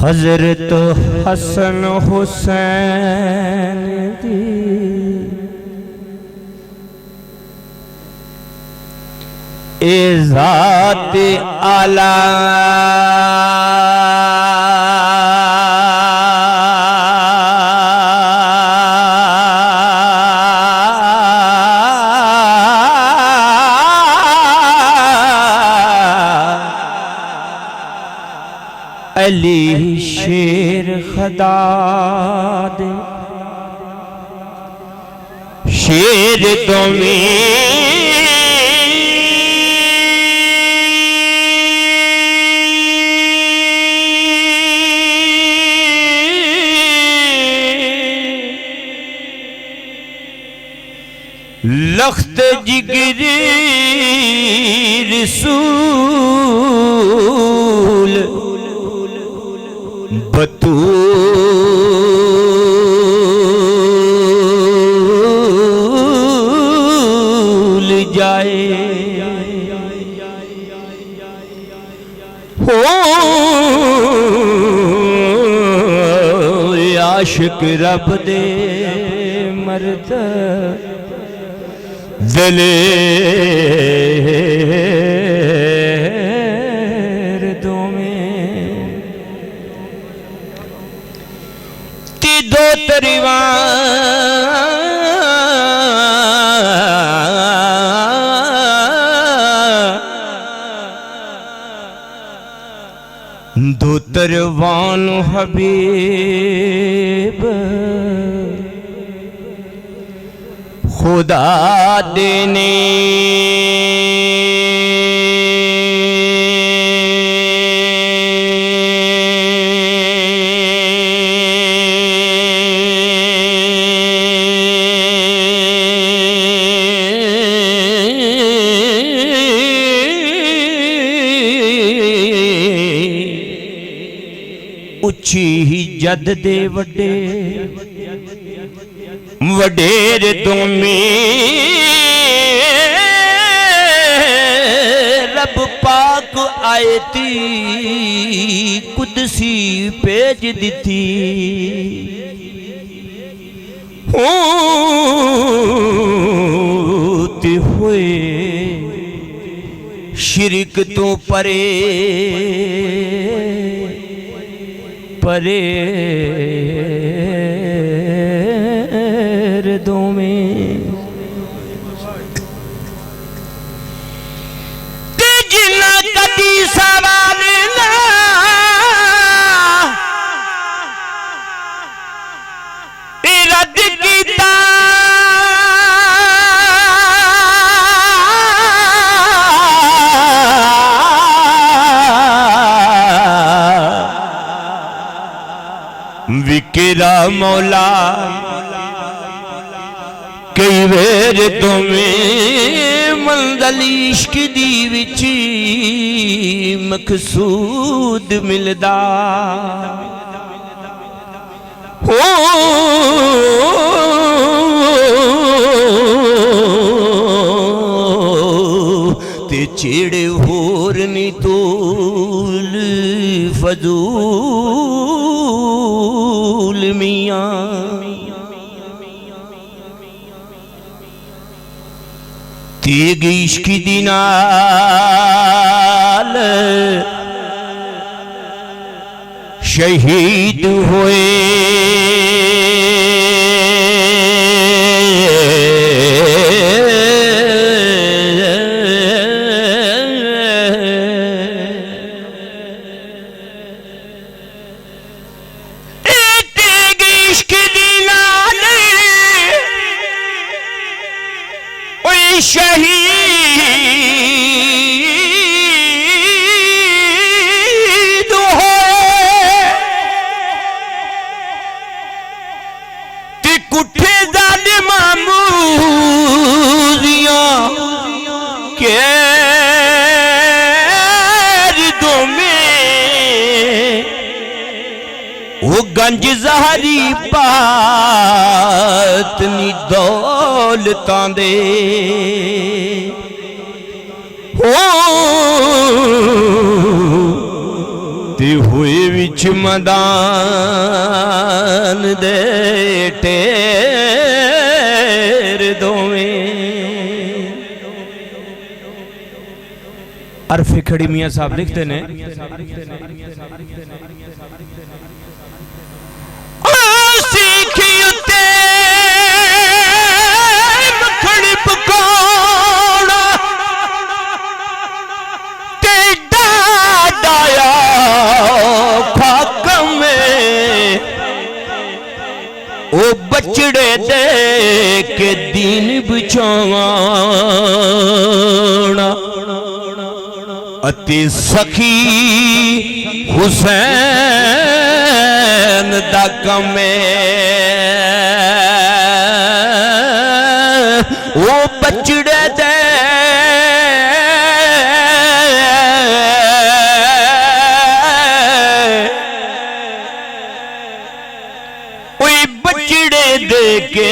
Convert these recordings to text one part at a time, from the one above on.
हजरत हसन हुसैन दी ए ज़ात आला अली शेर खुदा दे शेर लख्त जिगरी रसूल बतूल जाए हो आशिक रब दे मर्द दलेर दो में दो तरीवा दो तरवान हबीब खुदा देने उची जद दे वड्डे वडेर तुमी रब पाक आयती कुदसी भेज दिती होते हुए शिरक तो परे परे दो में जिन्ना कदी सवाल ना रद्द कीता विकिरा मौला कई वेर तुम्हें मंज़िल इश्क दी विच मकसूद मिलदा हो ते चेड़े होर नी तूल फजूल मियां तेग इश्क दी नाल शहीद होए शहीद हो ते कुठे जालिमा मूजियां कैद दो में वो गंज जहरी पातनी दौलतां दे ते हुए विच मैदान दे टेर दोवें। अरफे खड़ी मियाँ साहब लिखते ने सीखी उते मखणी पकाउणा ते डाया खाक में ओ बचड़े दे के दीन बचावणा अति सखी हुसैन दा कमे वो बचड़े दे कोई बचड़े दे के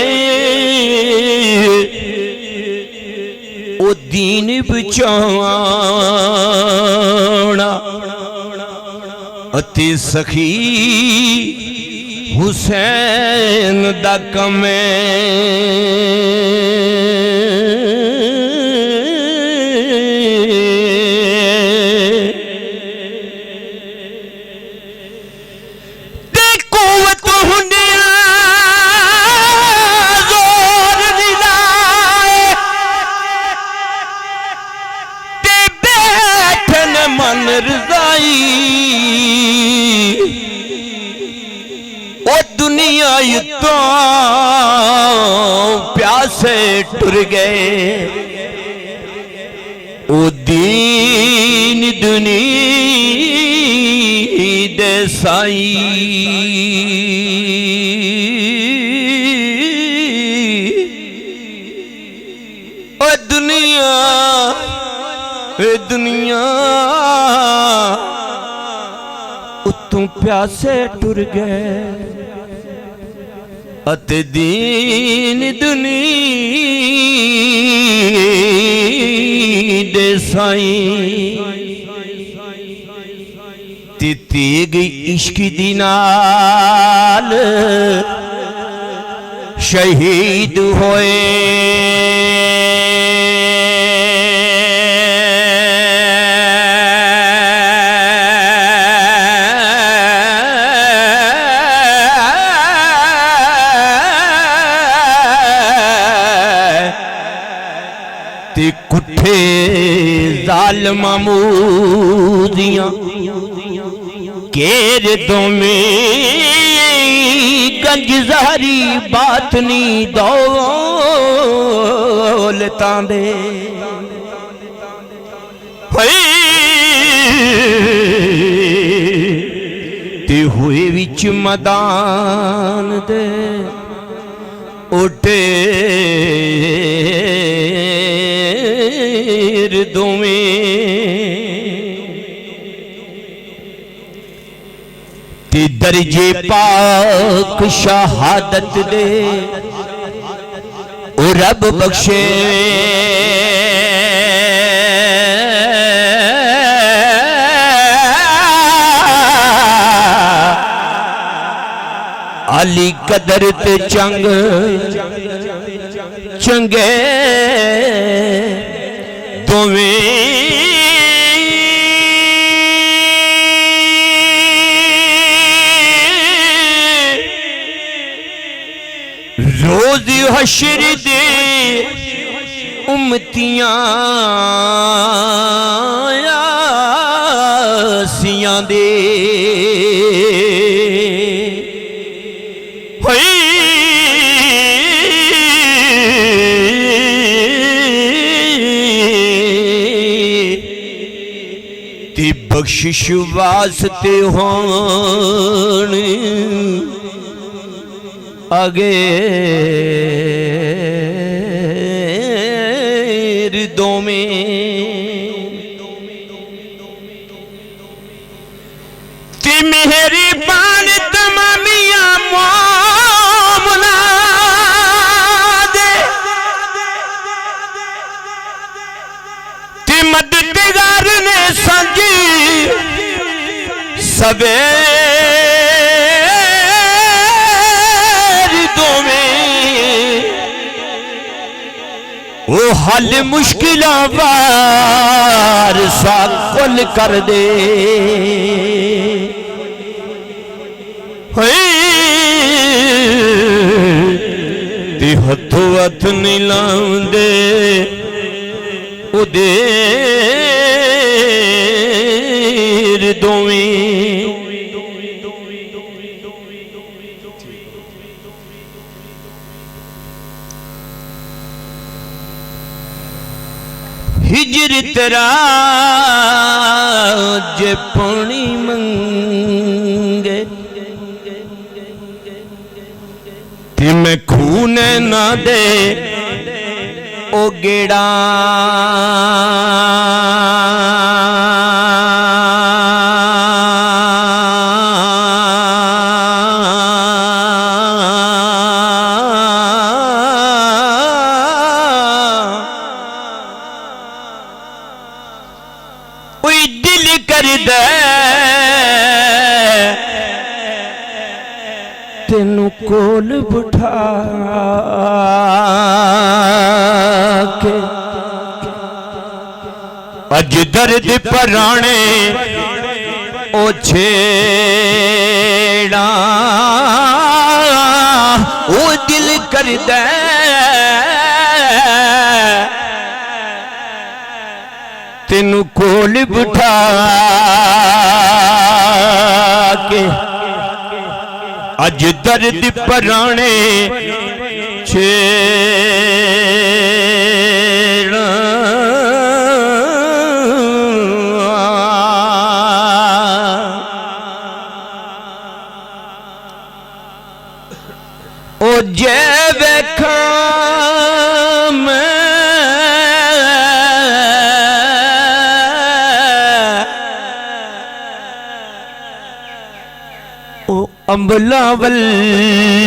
ओ दीन बचावणा अति सखी हुसैन दा कमे ते कुवत हुंदिया जोर दिलाए ते बैठन मन रजाई ओ दुनिया तो प्यासे टुर गए ओ दीन दुनी दे साई ओ दुनिया उतों प्यासे टुर गए अते दीन दुनी दे साई तीती गई इश्क दी नाल शहीद होए ते कुठे जालिमा मूदियां केर दोवें गंज ज़हरी बातनी दौलतां दे ते हुए विच मैदान दे ओटे दोवें ते दर्जे पाक शहादत दे ओ रब बख्शे अली कदर ते चंग चंगे रोज हशर दे उम्मतियां आसियां दे ते बख्शिश वास्ते होन आगे दो में ते मेरी बान तमामिया मोमना दे ते मददगार ने संजी सवेर दोवें ओ हल मुश्किल वार सा कुल कर दे ते हथों हथ नहीं लाउंदे उदे दोवें हिजर तेरा जे पानी मंगे ते मैं खून ना दे ओ गेड़ा दिल कर दे तेनू कोल बिठा के अज दर्द पराने ओ छेड़ा ओ दिल कर दे तेनू कोल बिठा के अज दर्द पराने छेड़ा ओ जे वेखा अंबला वल्ले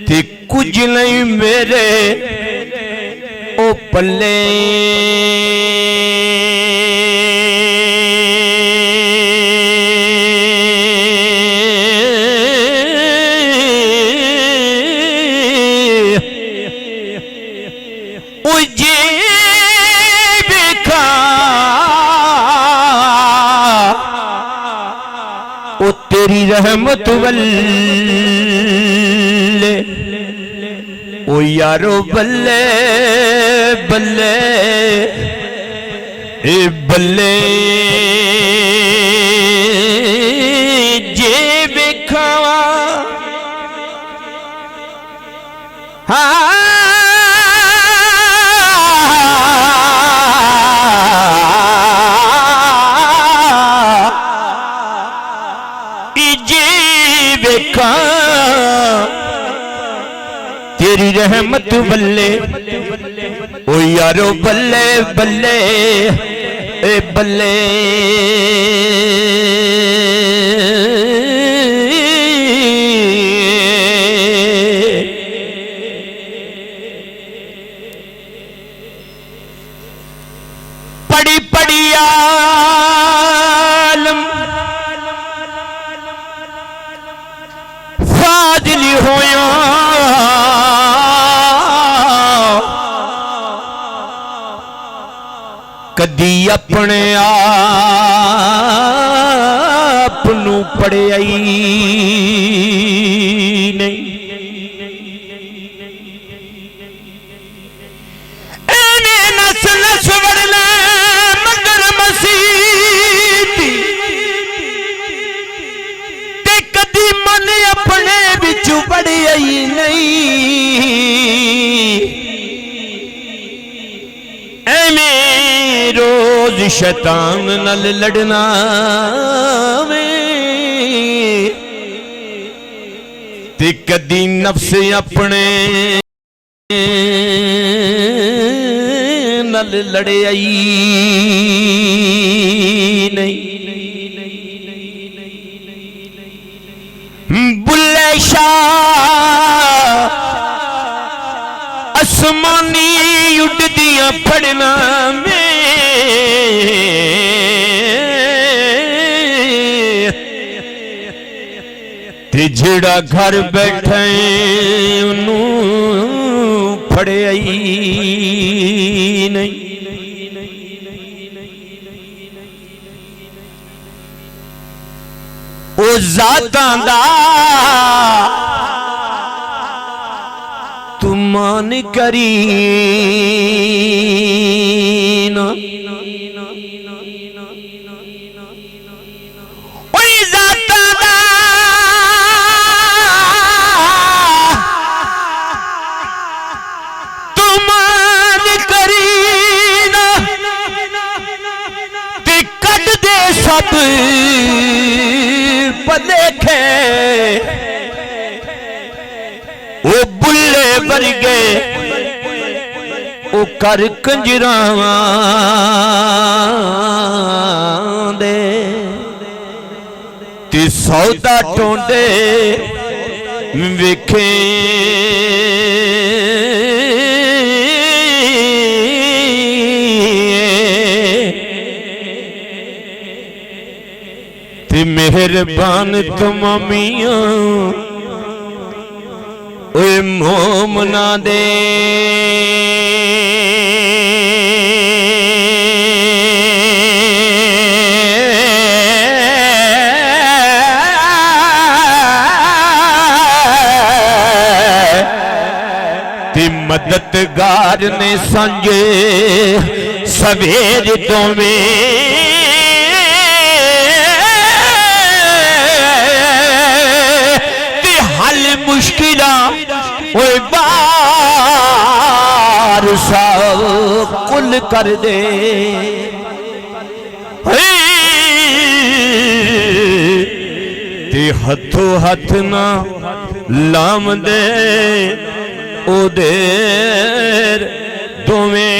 ते कुछ नहीं मेरे ओ पल्ले ओ जे बेखा ओ तेरी रहमत वल्ले ओ यारो बल्ले बल्ले ए बल्ले जे बेखावा हाँ तेरी रहमत बल्ले ओ यारो बल्ले बल्ले ए बल्ले पड़ी पड़ी आलम फाजिल होया कदी अपने आप नू पढ़िया नहीं एवें नस नस वड़ना मगर मसीह ते कदी मन अपने बिच पढ़िया नहीं एवें रोज शैतान नल लड़ना ते कदी नफ्स अपने नल लड़े आई नहीं बुल्ले शाह आसमानी उड़दियां पढ़ना में ते जेड़ा घर बैठे उन्नू फड़िया ही नहीं। ओ जातां दा तू मान करी ना, जातां दा तू मान करी ना, ते कट दे सब पलेखे। ओ बुल्ले वर्गे ओ कर कंजरां दे ते सौदा टोंडे वेखे। ते मेहरबान तुम मियां ओए मोमना दे ते मददगार ने संजे सवेर तो में मुश्किला ओए बार सा कुल कर दे। ते हथों हथ ना लाम दे ओ देर दोवें